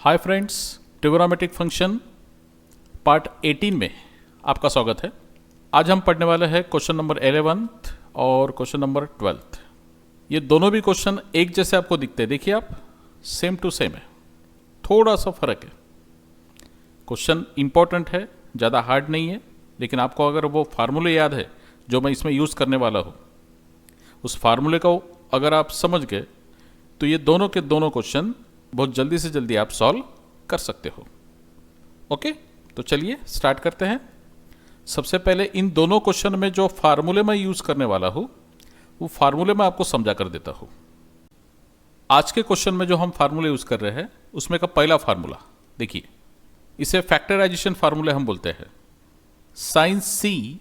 Hi friends, trigonometric function part 18 में आपका स्वागत है। आज हम पढ़ने वाले हैं क्वेश्चन नंबर 11th और क्वेश्चन नंबर 12th। ये दोनों भी क्वेश्चन एक जैसे आपको दिखते हैं। देखिए आप, सेम टू सेम है, थोड़ा सा फर्क है। क्वेश्चन इंपॉर्टेंट है, ज़्यादा हार्ड नहीं है, लेकिन आपको अगर वो फार्मूले याद है जो मैं इसमें यूज़ करने वाला हूँ, उस फार्मूले को अगर आप समझ गए तो ये दोनों के दोनों क्वेश्चन बहुत जल्दी से जल्दी आप सॉल्व कर सकते हो। ओके, तो चलिए स्टार्ट करते हैं। सबसे पहले इन दोनों क्वेश्चन में जो फार्मूले मैं यूज करने वाला हूं वो फार्मूले मैं आपको समझा कर देता हूं। आज के क्वेश्चन में जो हम फार्मूले यूज कर रहे हैं उसमें का पहला फार्मूला देखिए, इसे फैक्टराइजेशन फार्मूले हम बोलते हैं। Sine C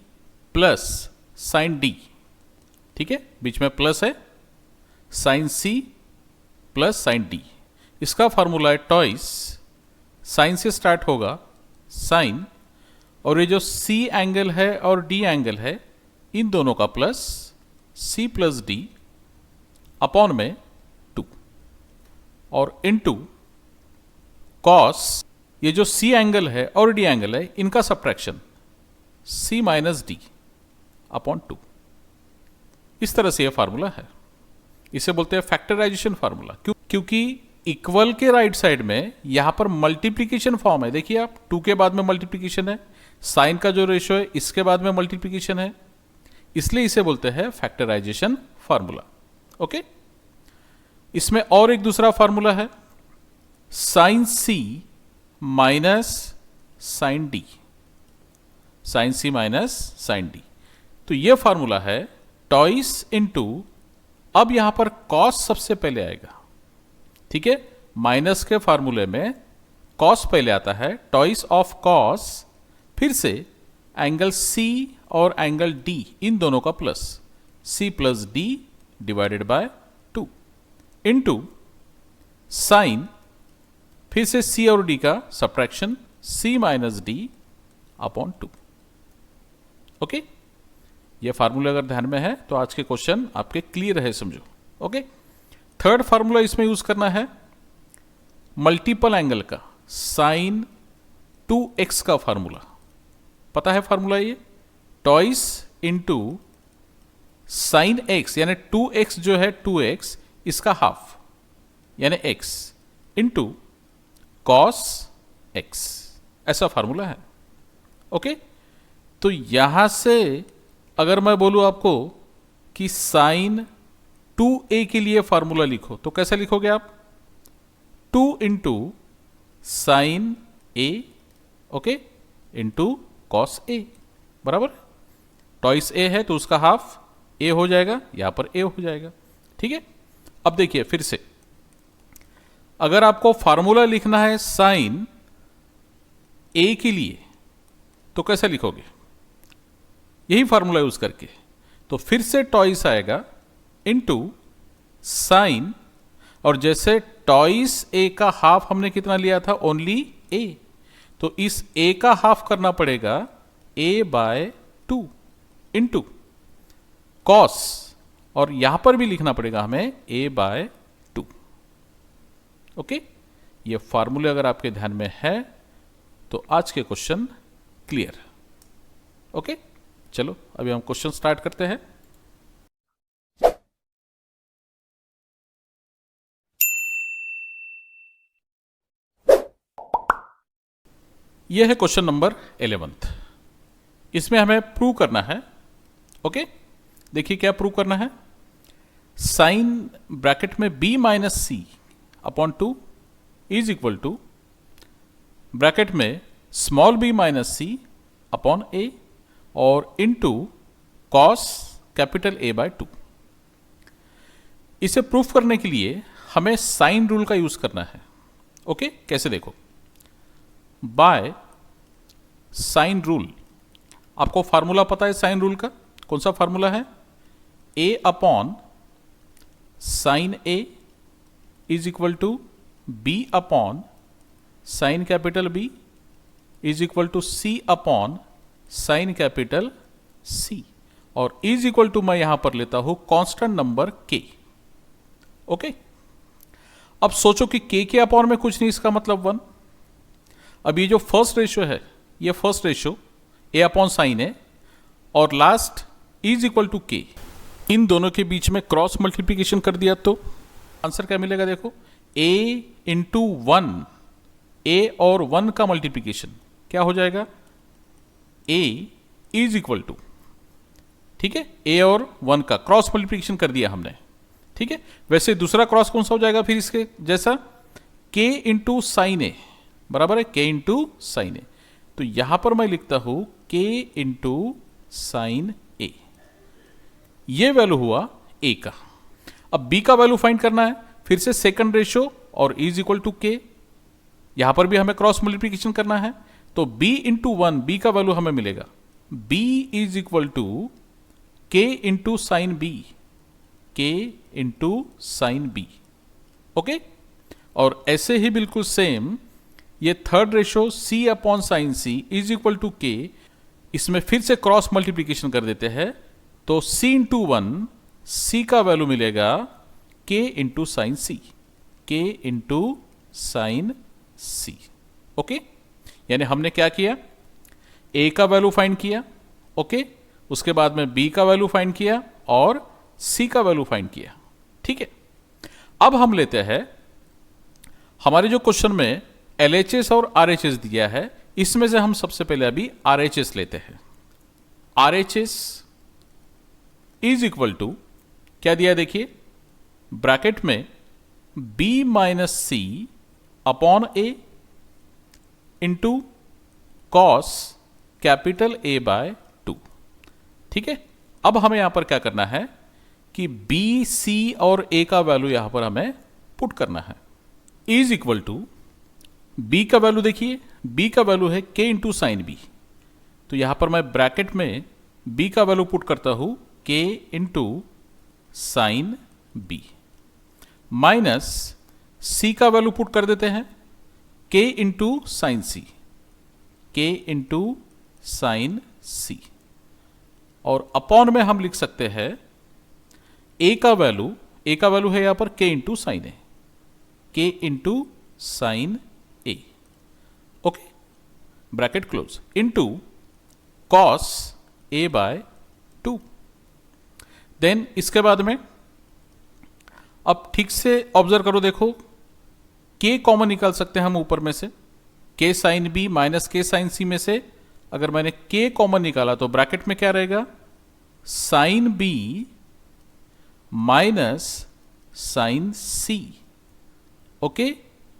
plus sine D, ठीक है, बीच में प्लस है, sine C plus sine D. इसका फार्मूला है टॉइस, साइन से स्टार्ट होगा साइन, और ये जो सी एंगल है और डी एंगल है इन दोनों का plus, C plus D upon में 2 और इनटू कॉस, ये जो सी एंगल है और डी एंगल है इनका subtraction, C minus D upon 2। इस तरह से यह फार्मूला है। इसे बोलते हैं फैक्टराइजेशन फार्मूला। क्योंकि इक्वल के राइट साइड में यहां पर मल्टीप्लीकेशन फॉर्म है। देखिए आप, 2 के बाद में मल्टीप्लीकेशन है, साइन का जो रेशियो है इसके बाद में मल्टीप्लीकेशन है, इसलिए इसे बोलते हैं फैक्टराइजेशन फार्मूला। ओके, इसमें और एक दूसरा फार्मूला है, साइन सी माइनस साइन डी, साइन सी माइनस साइन डी। तो यह फार्मूला है टॉइस इनटू, अब यहां पर कॉस सबसे पहले आएगा, ठीक है। माइनस के फार्मूले में कॉस पहले आता है, टॉइस ऑफ कॉस, फिर से एंगल सी और एंगल डी इन दोनों का plus, C plus D divided by 2 into sine, फिर से सी और डी का subtraction, C minus D upon 2। Okay, ये फार्मूला अगर ध्यान में है तो आज के क्वेश्चन आपके क्लियर है, समझो। ओके, थर्ड फार्मूला इसमें यूज करना है मल्टीपल एंगल का, साइन 2x का फार्मूला। पता है फार्मूला ये, टॉइस इनटू साइन x यानी 2x जो है 2x, इसका हाफ यानी x इनटू कॉस x, ऐसा फार्मूला है। ओके, तो यहां से अगर मैं बोलूं आपको कि साइन 2a के लिए फार्मूला लिखो तो कैसे लिखोगे आप, 2 into sine a, okay, into cos ए, बराबर। टॉइस ए है तो उसका हाफ ए हो जाएगा, यहां पर ए हो जाएगा, ठीक है। अब देखिए फिर से, अगर आपको फार्मूला लिखना है साइन ए के लिए तो कैसे लिखोगे, यही फार्मूला यूज करके। तो फिर से टॉइस आएगा इनटू साइन, और जैसे टॉइस ए का हाफ हमने कितना लिया था, ओनली ए, तो इस ए का हाफ करना पड़ेगा ए बाय 2 इनटू कॉस, और यहां पर भी लिखना पड़ेगा हमें ए बाय 2। ओके, ये फार्मूले अगर आपके ध्यान में है तो आज के क्वेश्चन क्लियर। ओके, चलो अभी हम क्वेश्चन स्टार्ट करते हैं। यह है क्वेश्चन नंबर 11th। इसमें हमें प्रूव करना है। ओके, देखिए क्या प्रूव करना है, साइन ब्रैकेट में b minus C upon 2 is equal to bracket में small b minus C upon a और into cos capital A by 2। इसे प्रूफ करने के लिए हमें साइन रूल का यूज करना है। ओके, कैसे देखो, बाय साइन रूल, आपको फार्मूला पता है साइन रूल का, कौन सा फार्मूला है, a upon sine a is equal to b upon sine capital B is equal to c upon sine capital C, और इज इक्वल टू मैं यहां पर लेता हूं कांस्टेंट नंबर k। ओके, अब सोचो कि के अपॉन में कुछ नहीं, इसका मतलब 1। अब ये जो फर्स्ट रेशियो है, ये first ratio A upon sine है, और लास्ट इज इक्वल टू के, इन दोनों के बीच में क्रॉस मल्टीप्लीकेशन कर दिया तो आंसर क्या मिलेगा? देखो, a इंटू 1, ए और 1 का मल्टीप्लीकेशन क्या हो जाएगा? a इज इक्वल टू, ठीक है, a और 1 का क्रॉस मल्टीप्लीकेशन कर दिया हमने, ठीक है। वैसे दूसरा क्रॉस कौन सा हो जाएगा फिर इसके जैसा? k इंटू साइन ए, बराबर है k इंटू साइन ए। तो यहां पर मैं लिखता हूं k इंटू साइन ए, ये वैल्यू हुआ a का। अब b का वैल्यू फाइंड करना है, फिर से सेकंड रेशियो और इज इक्वल टू के, यहां पर भी हमें क्रॉस मल्टीप्लीकेशन करना है, तो b इंटू 1, b का वैल्यू हमें मिलेगा b is equal to k into sine b, k into sine b, okay. और ऐसे ही बिल्कुल सेम ये third ratio c upon sine c is equal to k, इसमें फिर से क्रॉस मल्टीप्लीकेशन कर देते हैं, तो c इंटू 1, c का वैल्यू मिलेगा k into sine c, k into sine c, okay. यानी हमने क्या किया? a का वैल्यू फाइंड किया, ओके, उसके बाद में b का वैल्यू फाइंड किया और c का वैल्यू फाइंड किया, ठीक है। अब हम लेते हैं हमारे जो क्वेश्चन में LHS और RHS दिया है, इसमें से हम सबसे पहले अभी RHS लेते हैं। RHS इज इक्वल टू क्या दिया है? देखिए, ब्रैकेट में b minus C upon a into cos capital A by 2, ठीक है। अब हमें यहां पर क्या करना है कि b, c और a का वैल्यू यहां पर हमें पुट करना है। इज इक्वल टू b का वैल्यू, देखिए b का वैल्यू है k इंटू साइन b, तो यहां पर मैं ब्रैकेट में b का वैल्यू पुट करता हूं k into sine b, minus c का वैल्यू पुट कर देते हैं k into sine c, k into sine c, और अपॉन में हम लिख सकते हैं a का वैल्यू है यहां पर k into sine a, k into sine a, okay, bracket close, into cos a by 2। Then इसके बाद में अब ठीक से ऑब्जर्व करो, देखो k कॉमन निकाल सकते हैं हम ऊपर में से, k sine b minus k sine c में से अगर मैंने k कॉमन निकाला तो ब्रैकेट में क्या रहेगा? Sine b minus sine c, okay,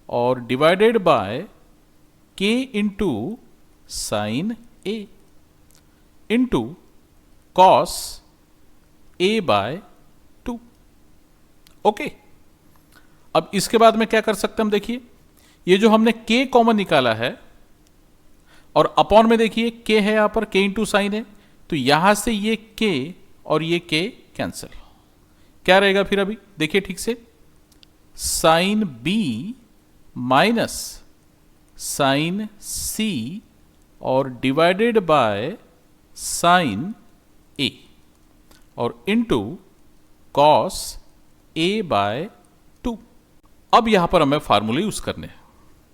और divided by k into sine a into cos a by 2, okay. अब इसके बाद में क्या कर सकते हैं हम? देखिए, ये जो हमने k कॉमन निकाला है और अपॉन में देखिए k है यहां पर, k इंटू साइन है, तो यहां से ये k और ये k कैंसिल, क्या रहेगा फिर? अभी देखिए ठीक से, sine b minus sine c और डिवाइडेड बाय साइन a और इंटू कॉस a बाय 2। अब यहां पर हमें फार्मूले यूज करने हैं।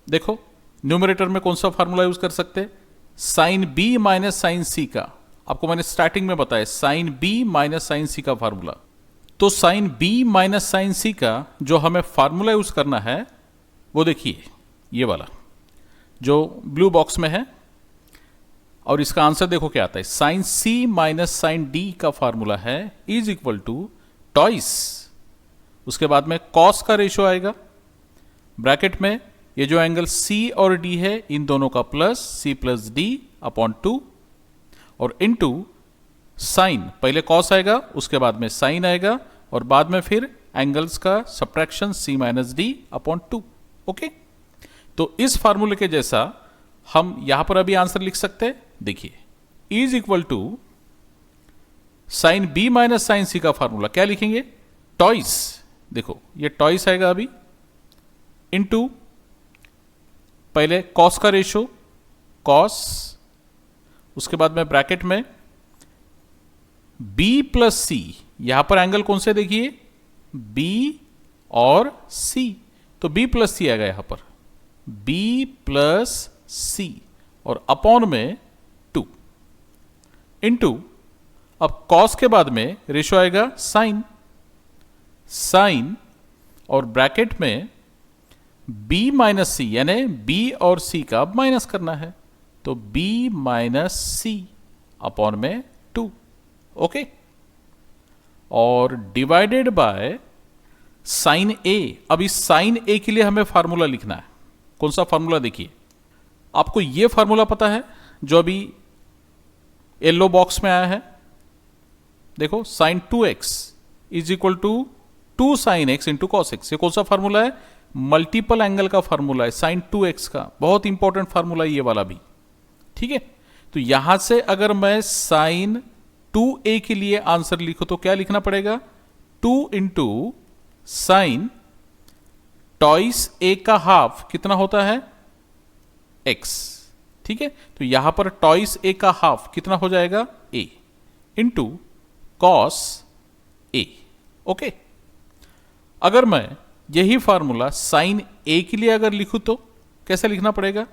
देखो, न्यूमरेटर में कौन सा फार्मूला यूज कर सकते हैं? Sine b minus sine c का, आपको मैंने स्टार्टिंग में बताया, sine b minus sine c का फार्मूला। तो sine b minus sine c का जो हमें फार्मूला यूज करना है वो देखिए, ये वाला जो ब्लू बॉक्स में है, और इसका आंसर देखो क्या आता है। Sine c minus sine d का फार्मूला है इज इक्वल टू टॉइस, उसके बाद में कॉस का रेशियो आएगा, ब्रैकेट में ये जो एंगल c और d है इन दोनों का plus c plus d upon 2, और इनटू साइन, पहले कॉस आएगा उसके बाद में साइन आएगा और बाद में फिर एंगल्स का subtraction c minus d upon 2, okay. तो इस फार्मूले के जैसा हम यहां पर अभी आंसर लिख सकते हैं। देखिए, is equal to sine b minus sine c का फार्मूला क्या लिखेंगे? टॉइस, देखो ये टॉइस आएगा अभी, इनटू पहले कॉस का रेशियो कॉस, उसके बाद में ब्रैकेट में b प्लस c, यहां पर एंगल कौन से देखिए? b और c, तो b प्लस सी आएगा यहां पर, b प्लस सी और अपॉन में 2 इंटू, अब कॉस के बाद में रेशो आएगा साइन, साइन और ब्रैकेट में b माइनस सी, यानी b और c का माइनस करना है, तो b माइनस सी अपॉन में 2, ओके, और डिवाइडेड बाय साइन a। अब इस साइन a के लिए हमें फार्मूला लिखना है। कौन सा फार्मूला? देखिए, आपको यह फार्मूला पता है जो अभी येलो बॉक्स में आया है, देखो, sine 2x is equal to 2 sine x into cos x। ये कौन सा फार्मूला है? मल्टीपल एंगल का फार्मूला है, साइन 2x का, बहुत इंपॉर्टेंट फार्मूला ये वाला भी, ठीक है। तो यहां से अगर मैं साइन 2a के लिए आंसर लिखूं तो क्या लिखना पड़ेगा? 2 इंटू साइन टॉइस a का हाफ कितना होता है? x, ठीक है। तो यहां पर टॉइस a का हाफ कितना हो जाएगा? a into cos a, okay. अगर मैं यही फार्मूला साइन a के लिए अगर लिखूं तो कैसे लिखना पड़ेगा?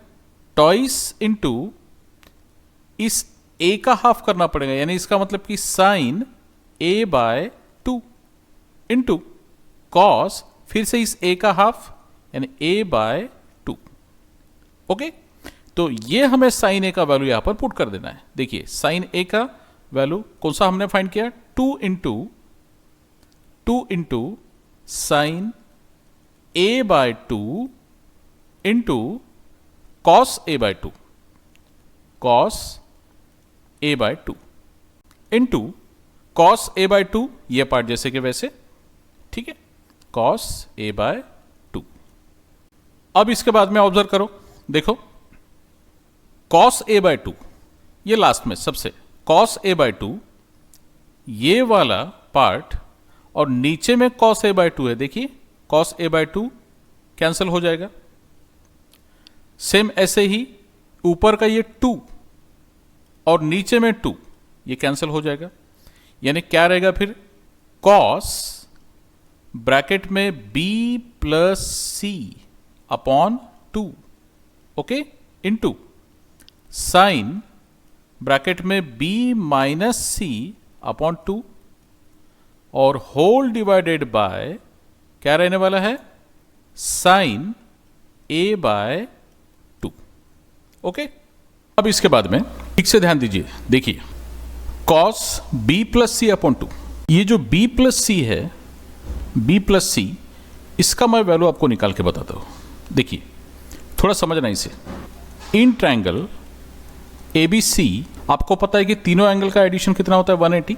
टॉइस इंटू इस a का हाफ करना पड़ेगा, यानी इसका मतलब कि sine a by 2 into cos, फिर से इस a का हाफ यानी a बाय 2, ओके। तो ये हमें साइन a का वैल्यू यहां पर पुट कर देना है। देखिए, साइन a का वैल्यू कौन सा हमने फाइंड किया? 2 into sine a by 2 into cos a by 2, cos a by 2 into cos a by 2, ये पार्ट जैसे कि वैसे, ठीक है, कॉस a बाय 2। अब इसके बाद में ऑब्जर्व करो, देखो, कॉस a बाय 2, ये लास्ट में सबसे, कॉस a बाय 2 ये वाला पार्ट, और नीचे में कॉस a बाय 2 है, देखिए कॉस a बाय 2 कैंसिल हो जाएगा। सेम ऐसे ही ऊपर का ये 2 और नीचे में 2 ये कैंसिल हो जाएगा, यानी क्या रहेगा फिर? कॉस ब्रैकेट में b plus C upon 2, okay, into sine bracket में b माइनस सी अपॉन 2 और होल डिवाइडेड बाय क्या रहने वाला है? Sine a by 2, okay. अब इसके बाद में ठीक से ध्यान दीजिए, देखिए, cos b plus C upon 2, ये जो b प्लस सी है, b प्लस सी, इसका मैं वैल्यू आपको निकाल के बताता हूं। देखिए, थोड़ा समझना इसे। इन ट्रायंगल ABC आपको पता है कि तीनों एंगल का एडिशन कितना होता है? 180,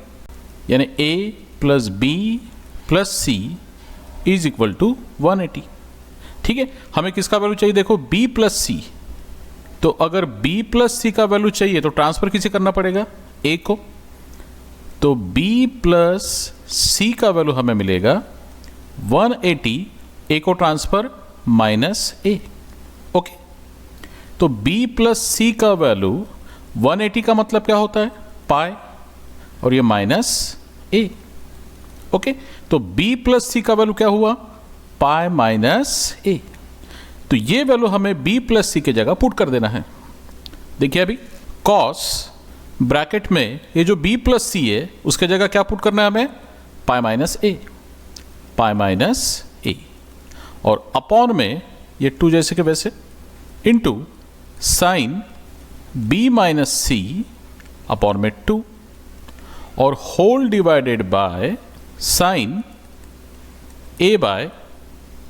यानी a plus B plus C is equal to 180, ठीक है। हमें किसका वैल्यू चाहिए? देखो, b प्लस सी, तो अगर b प्लस सी का वैल्यू चाहिए तो ट्रांसफर किसे करना पड़ेगा? a को, तो b प्लस सी का वैल्यू हमें मिलेगा 180, a को ट्रांसफर माइनस a, ओके। तो b प्लस सी का वैल्यू 180 का मतलब क्या होता है? पाई, और ये माइनस a, ओके। तो b प्लस सी का वैल्यू क्या हुआ? पाई माइनस a। तो ये वैल्यू हमें b प्लस सी की जगह पुट कर देना है। देखिए, अभी कॉस ब्रैकेट में ये जो b प्लस सी है उसके जगह क्या पुट करना है हमें? Pi minus a, pi minus a, और अपॉन में ये 2 जैसे के वैसे, इंटू साइन b माइनस सी अपॉन में 2 और whole divided by sine a by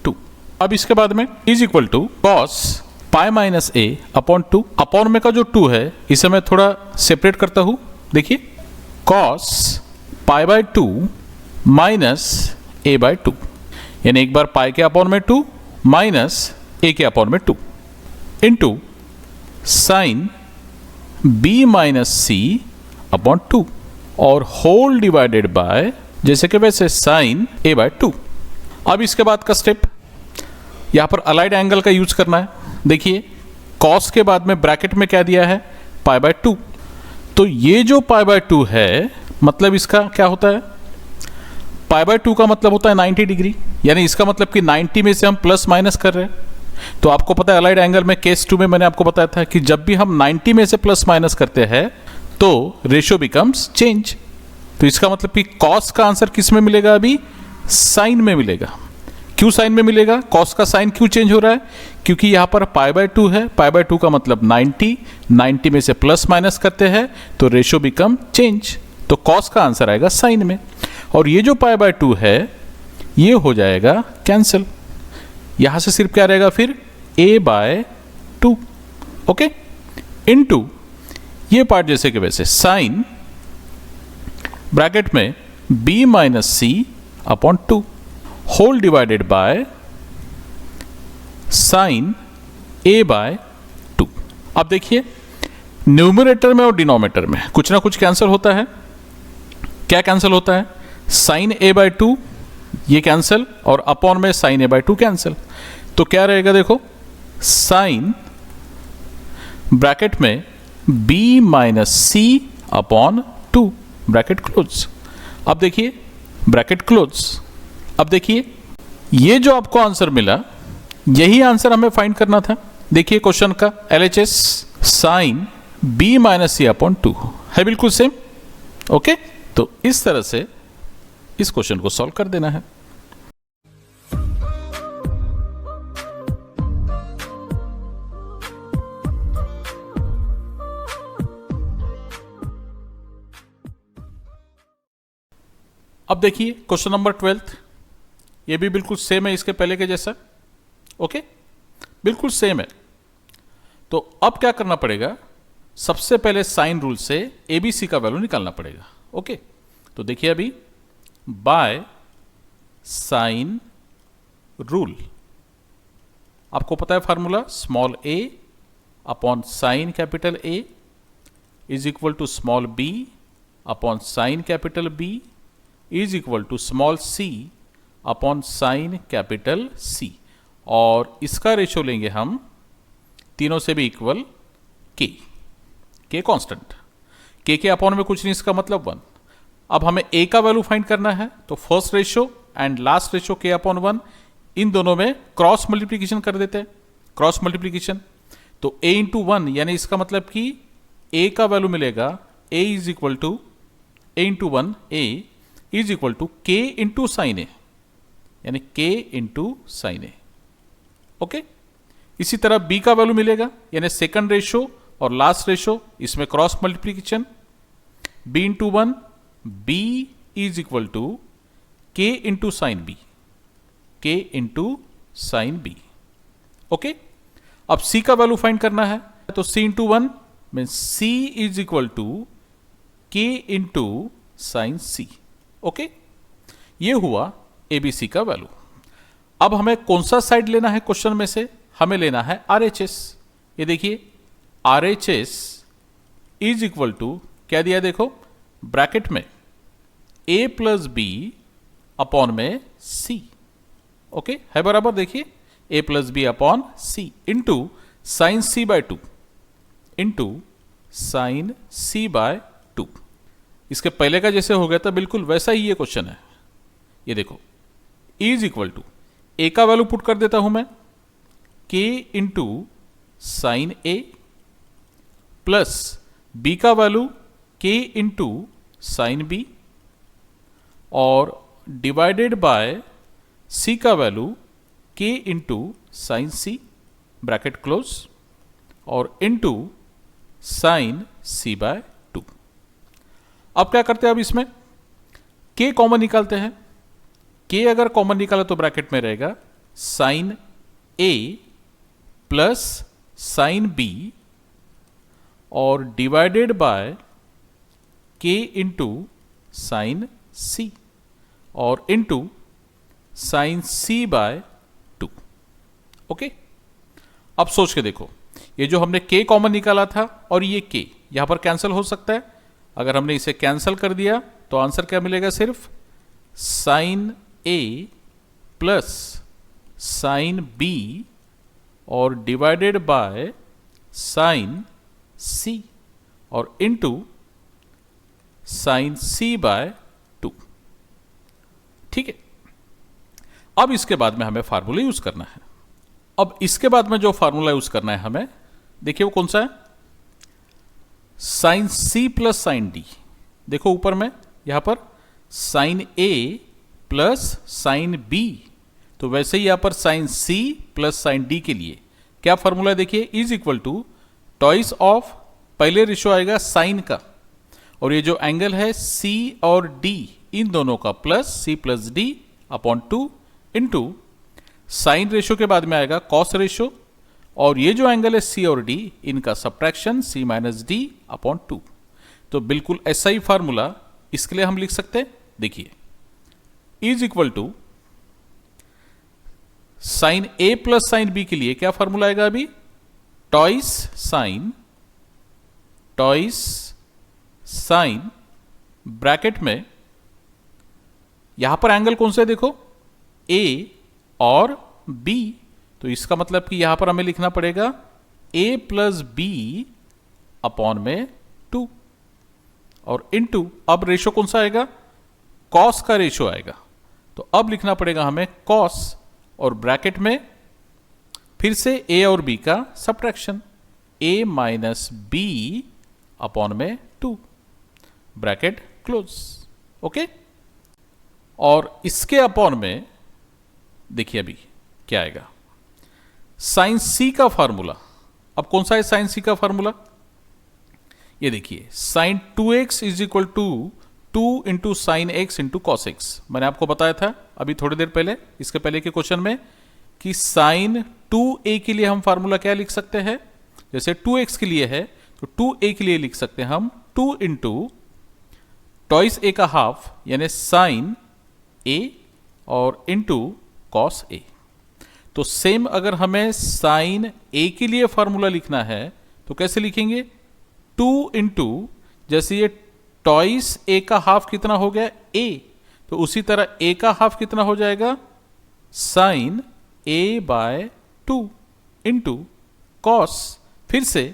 2। अब इसके बाद में is equal to cos pi minus a upon 2, upon में का जो 2 है इसे मैं थोड़ा सेपरेट करता हूं। देखिए, cos pi by 2 minus a by 2, यानी एक बार पाई के अपॉन में 2 माइनस a के अपॉन में 2 इंटू साइन b माइनस सी अपॉन 2 और होल डिवाइडेड बाय जैसे कि वैसे साइन a बाय 2। अब इसके बाद का स्टेप, यहां पर अलाइड एंगल का यूज करना है। देखिए, कॉस के बाद में ब्रैकेट में क्या दिया है? पाई बाय 2। तो ये जो पाई बाय 2 है मतलब इसका क्या होता है? पाई बाय 2 का मतलब होता है 90 डिग्री, यानी इसका मतलब कि 90 में से हम प्लस माइनस कर रहे हैं। तो आपको पता है अलाइड एंगल में केस 2 में मैंने आपको बताया था कि जब भी हम 90 में से प्लस माइनस करते हैं तो रेशियो बिकम्स चेंज। तो इसका मतलब कि कॉस का आंसर किस में मिलेगा, अभी साइन में मिलेगा। क्यों साइन में मिलेगा, कॉस का साइन क्यों चेंज हो रहा है, क्योंकि यहां पर पाई बाय 2 है, पाई बाय 2 का मतलब 90 में से प्लस माइनस करते हैं तो रेशियो बिकम चेंज, तो कॉस का आंसर आएगा साइन में। और ये जो पाई बाय 2 है ये हो जाएगा कैंसिल, यहां से सिर्फ क्या रहेगा फिर a बाय 2, ओके, इनटू ये पार्ट जैसे कि वैसे साइन ब्रैकेट में b minus C upon 2 whole divided by sine a by 2। अब देखिए न्यूमरेटर में और डिनोमिनेटर में कुछ ना कुछ कैंसिल होता है। क्या कैंसिल होता है, साइन a बाय 2 ये कैंसिल और अपॉन में साइन a बाय 2 कैंसिल। तो क्या रहेगा देखो, साइन ब्रैकेट में b माइनस सी अपॉन 2 ब्रैकेट क्लोज। अब देखिए ब्रैकेट क्लोज। अब देखिए ये जो आपको आंसर मिला यही आंसर हमें फाइंड करना था। देखिए क्वेश्चन का LHS साइन b माइनस सी अपॉन 2 है बिल्कुल सेम, ओके। तो इस तरह से इस क्वेश्चन को सॉल्व कर देना है। अब देखिए क्वेश्चन नंबर 12, ये भी बिल्कुल सेम है इसके पहले के जैसा, ओके, बिल्कुल सेम है। तो अब क्या करना पड़ेगा, सबसे पहले साइन रूल से ABC का वैल्यू निकालना पड़ेगा, ओके। तो देखिए अभी बाय साइन रूल आपको पता है formula, small a upon sine capital A is equal to small b upon sine capital B is equal to small c upon sine capital C। और इसका रेशो लेंगे हम तीनों से भी इक्वल k कांस्टेंट, k के अपॉन में कुछ नहीं, इसका मतलब 1। अब हमें a का वैल्यू फाइंड करना है, तो first ratio and last ratio k upon 1 इन दोनों में क्रॉस मल्टीप्लीकेशन कर देते हैं, क्रॉस मल्टीप्लीकेशन। तो a इंटू 1 यानी इसका मतलब कि a का वैल्यू मिलेगा a is equal to a into 1 a is equal to k into sine a, यानी k into sine a, okay. इसी तरह b का वैल्यू मिलेगा, यानी सेकंड रेशो और लास्ट रेशो, इसमें cross multiplication, b into 1 b is equal to k into sine b, k into sine b, okay. अब c का वैल्यू फाइंड करना है, तो c into 1 mean c is equal to k into sine c, okay. ये हुआ ABC का value. अब हमें कौन सा साइड लेना है क्वेश्चन में से, हमें लेना है RHS। ये देखिए RHS इज इक्वल टू क्या दिया, देखो ब्रैकेट में a प्लस बी अपॉन में c, ओके है बराबर, देखिए a plus B upon c into sine c by 2 into sine c by 2। इसके पहले का जैसे हो गया था बिल्कुल वैसा ही ये क्वेश्चन है। ये देखो इज इक्वल टू a का वैल्यू पुट कर देता हूं मैं k into sine a plus b का value k into sine b और डिवाइडेड बाय c का value k into sine c bracket close और इंटू साइन c बाय 2। अब क्या करते हैं, अब इसमें k कॉमन निकालते हैं। k अगर कॉमन निकाला तो ब्रैकेट में रहेगा sine a plus sine b और divided by k into sine c और into sine c by 2, okay. अब सोच के देखो, ये जो हमने k कॉमन निकाला था और ये k यहां पर कैंसिल हो सकता है। अगर हमने इसे कैंसिल कर दिया तो आंसर क्या मिलेगा, सिर्फ sine a plus sine b और डिवाइडेड बाय साइन c और इंटू साइन c बाय 2। ठीक है। अब इसके बाद में हमें फार्मूला यूज करना है। अब इसके बाद में जो फार्मूला यूज करना है हमें, देखिए वो कौन सा है, sine C plus sine D. देखो ऊपर में यहां पर sine A plus sine B, तो वैसे ही यहां पर sine C plus sine D के लिए क्या फॉर्मूला है, देखिए is equal to twice of, पहले रेशो आएगा साइन का, और ये जो एंगल है सी और डी इन दोनों का plus C plus D upon 2 into sine ratio के बाद में आएगा कॉस रेशो, और ये जो एंगल है सी और डी इनका subtraction C minus D upon 2। तो बिल्कुल ऐसा ही फार्मूला इसके लिए हम लिख सकते हैं। देखिए is equal to sine A plus sine B के लिए क्या फॉर्मूला आएगा अभी, टॉइस साइन ब्रैकेट में यहां पर एंगल कौन से देखो ए और बी, तो इसका मतलब कि यहां पर हमें लिखना पड़ेगा a प्लस बी अपॉन में 2, और इनटू अब रेशो कौन सा आएगा, कॉस का रेशो आएगा, तो अब लिखना पड़ेगा हमें कॉस, और ब्रैकेट में फिर से a और b का subtraction a minus B upon में 2, ब्रैकेट क्लोज। ओके, और इसके अपॉन में देखिए अभी क्या आएगा, साइन सी का फार्मूला। अब कौन सा है साइन सी का फार्मूला, ये देखिए sine 2x is equal to 2 into sine X into cos X. मैंने आपको बताया था अभी थोड़ी देर पहले, इसके पहले के क्वेश्चन में, कि साइन 2a के लिए हम फार्मूला क्या लिख सकते हैं, जैसे 2x के लिए है तो 2a के लिए लिख सकते हैं हम 2 इंटू टॉइस a का हाफ यानी साइन a और इंटू कॉस a। तो सेम अगर हमें साइन a के लिए फार्मूला लिखना है तो कैसे लिखेंगे, 2 इंटू, जैसे ये टॉइस a का हाफ कितना हो गया a, तो उसी तरह a का हाफ कितना हो जाएगा, sine a by 2 into cos फिर से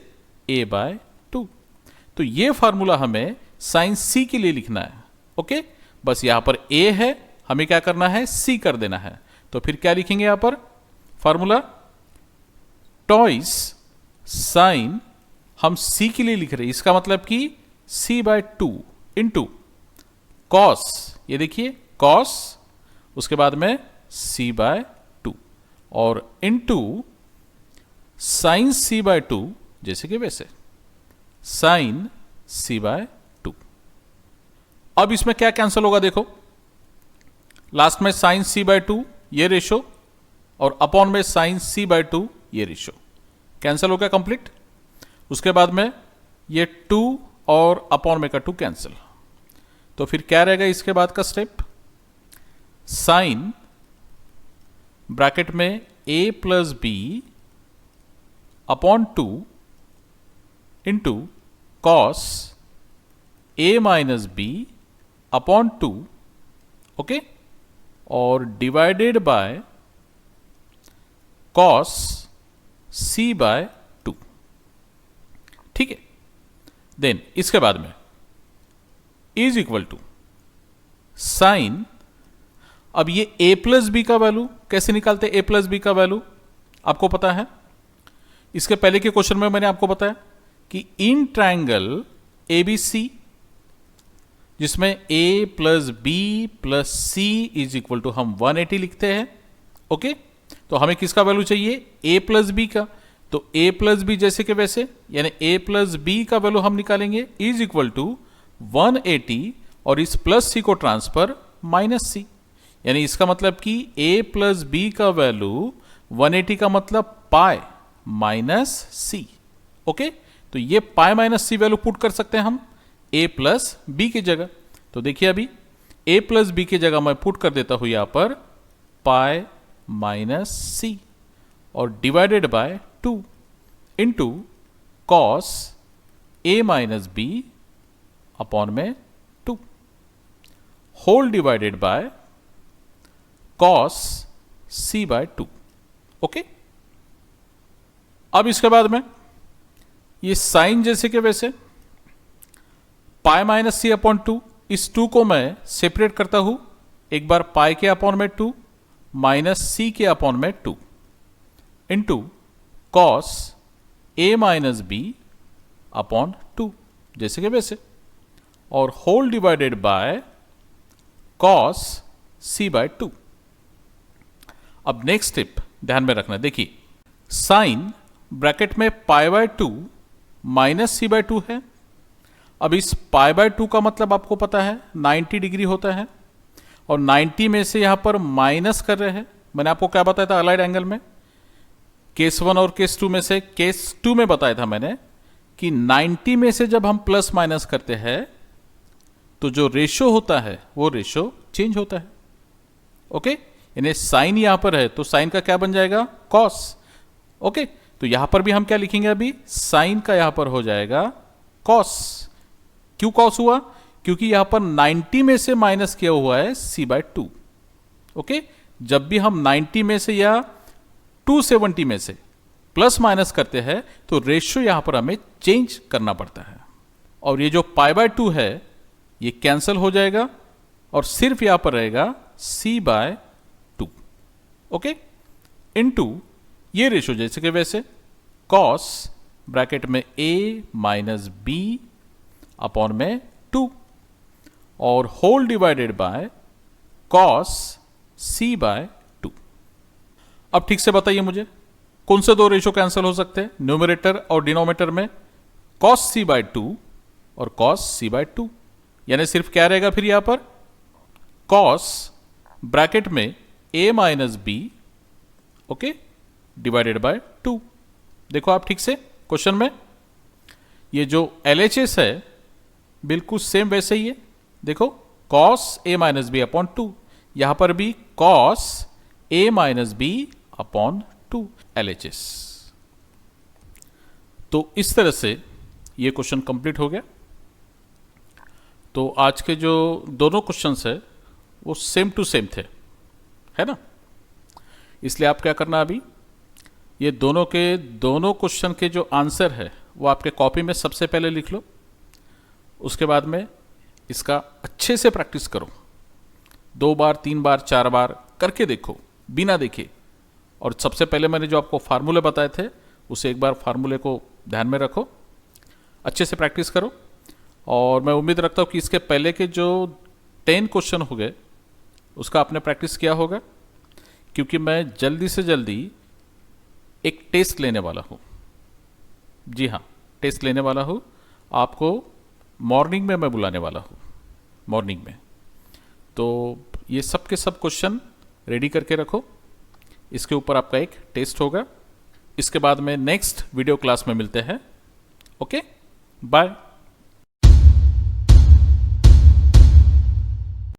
a बाय 2। तो ये फार्मूला हमें साइन c के लिए लिखना है। ओके, बस यहां पर a है, हमें क्या करना है, c कर देना है। तो फिर क्या लिखेंगे यहां पर फार्मूला, टॉइस साइन, हम c के लिए लिख रहे हैं, इसका मतलब कि c बाय 2 इंटू कॉस, ये देखिए कॉस, उसके बाद में c बाय 2 और इंटू साइन c बाय 2, जैसे कि वैसे साइन c बाय 2। अब इसमें क्या कैंसिल होगा, देखो लास्ट में साइन c बाय 2 ये रेशो और अपॉन में साइन c बाय 2 ये रेशो कैंसिल हो गया कंप्लीट। उसके बाद में ये 2 और अपॉन में का 2 कैंसिल, तो फिर क्या रहेगा इसके बाद का स्टेप, साइन ब्रैकेट में a plus B upon 2 into cos a minus B upon 2, okay, और divided by cos c by 2। ठीक है, देन इसके बाद में इज इक्वल टू साइन, अब ये a प्लस बी का वैल्यू कैसे निकालते हैं, a प्लस बी का वैल्यू आपको पता है, इसके पहले के क्वेश्चन में मैंने आपको बताया कि इन ट्रायंगल ABC जिसमें a plus B plus C is equal to हम 180 लिखते हैं। ओके, तो हमें किसका वैल्यू चाहिए, a प्लस बी का, तो a प्लस बी जैसे कि वैसे, यानी a प्लस बी का वैल्यू हम निकालेंगे इज इक्वल टू 180 और इस प्लस सी को ट्रांसफर माइनस सी, यानी इसका मतलब कि a प्लस बी का वैल्यू 180 का मतलब पाई माइनस सी। ओके, तो ये पाई माइनस सी वैल्यू पुट कर सकते हैं हम a प्लस बी की जगह। तो देखिए अभी a प्लस बी की जगह मैं पुट कर देता हूं यहां पर पाई माइनस सी और divided by 2 into cos a minus B upon में 2 whole divided by cos c by 2। Okay, अब इसके बाद में ये साइन जैसे कि वैसे पाई माइनस सी अपॉन 2, इस 2 को मैं सेपरेट करता हूं एक बार पाई के अपॉन में 2 माइनस सी के अपॉन में 2 into cos A minus B upon 2 जैसे कि वैसे, और whole divided by cos C by 2। अब नेक्स्ट स्टेप ध्यान में रखना, देखिए साइन ब्रैकेट में pi by 2 minus C by 2 है। अब इस पाई बाय 2 का मतलब आपको पता है 90 डिग्री होता है, और 90 में से यहां पर माइनस कर रहे हैं। मैंने आपको क्या बताया था अलाइड एंगल में, केस 1 और केस 2 में से केस 2 में बताया था मैंने कि 90 में से जब हम प्लस माइनस करते हैं तो जो रेशो होता है वो रेशो चेंज होता है। ओके, यानी साइन यहां पर है तो साइन का क्या बन जाएगा, कॉस। ओके, तो यहां पर भी हम क्या लिखेंगे, अभी साइन का यहां पर हो जाएगा कॉस। क्यों कॉस हुआ, क्योंकि यहां पर 90 में से माइनस किया हुआ है सी बाय 2। ओके, जब भी हम 90 में से या 270 में से प्लस माइनस करते हैं तो रेशियो यहां पर हमें चेंज करना पड़ता है, और ये जो पाई बाय 2 है ये कैंसिल हो जाएगा और सिर्फ यहां पर रहेगा सी बाय 2। ओके, इनटू ये रेशियो जैसे कि वैसे कॉस ब्रैकेट में a माइनस बी अपॉन में 2 और whole divided by cos C by 2। अब ठीक से बताइए मुझे कौन से दो रेशियो कैंसिल हो सकते हैं न्यूमरेटर और डिनोमिनेटर में, कॉस सी बाय 2 और कॉस सी बाय 2। यानी सिर्फ क्या रहेगा फिर यहां पर, कॉस ब्रैकेट में a minus B okay divided by 2। देखो आप ठीक से क्वेश्चन में ये जो LHS है बिल्कुल सेम वैसे ही है। देखो cos a minus B upon 2, यहां पर भी cos a minus B upon 2 LHS। तो इस तरह से ये क्वेश्चन कंप्लीट हो गया। तो आज के जो दोनों क्वेश्चंस है वो सेम टू सेम थे, है ना। इसलिए आप क्या करना, अभी ये दोनों के दोनों क्वेश्चन के जो आंसर है वो आपके कॉपी में सबसे पहले लिख लो, उसके बाद में इसका अच्छे से प्रैक्टिस करो, 2 बार 3 बार 4 बार करके देखो बिना देखे। और सबसे पहले मैंने जो आपको फार्मूले बताए थे उसे एक बार फार्मूले को ध्यान में रखो, अच्छे से प्रैक्टिस करो। और मैं उम्मीद रखता हूँ कि इसके पहले के जो 10 क्वेश्चन हो गए उसका आपने प्रैक्टिस किया होगा, क्योंकि मैं जल्दी से जल्दी एक टेस्ट लेने वाला हूँ। जी हाँ, टेस्ट लेने वाला हूँ, आपको मॉर्निंग में मैं बुलाने वाला हूँ, मॉर्निंग में। तो ये सब के सब क्वेश्चन रेडी करके रखो, इसके ऊपर आपका एक टेस्ट होगा। इसके बाद में नेक्स्ट वीडियो क्लास में मिलते हैं। Okay, bye.